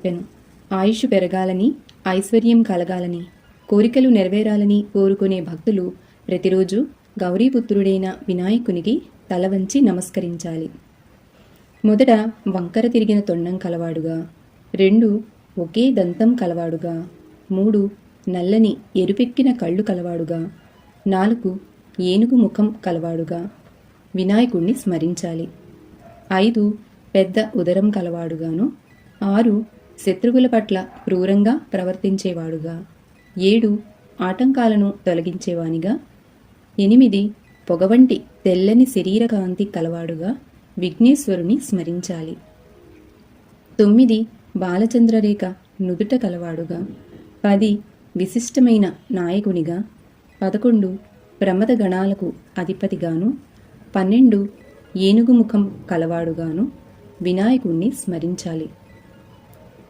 చెప్పెను. ఆయుష్ పెరగాలని, ఐశ్వర్యం కలగాలని, కోరికలు నెరవేరాలని కోరుకునే భక్తులు ప్రతిరోజు గౌరీపుత్రుడైన వినాయకునికి తల వంచి నమస్కరించాలి. మొదట వంకర తిరిగిన తొండం కలవాడుగా, 2 ఒకే దంతం కలవాడుగా, 3 నల్లని ఎరుపెక్కిన కళ్ళు కలవాడుగా, 4 ఏనుగు ముఖం కలవాడుగా వినాయకుణ్ణి స్మరించాలి. 5 పెద్ద ఉదరం కలవాడుగాను, 6 శత్రువుల పట్ల క్రూరంగా ప్రవర్తించేవాడుగా, 7 ఆటంకాలను తొలగించేవానిగా, 8 పొగవంటి తెల్లని శరీరకాంతి కలవాడుగా విఘ్నేశ్వరుని స్మరించాలి. 9 బాలచంద్రరేఖ నుదుట కలవాడుగా, 10 విశిష్టమైన నాయకునిగా, 11 ప్రమద గణాలకు అధిపతిగాను, 12 ఏనుగు ముఖం కలవాడుగాను వినాయకుణ్ణి స్మరించాలి.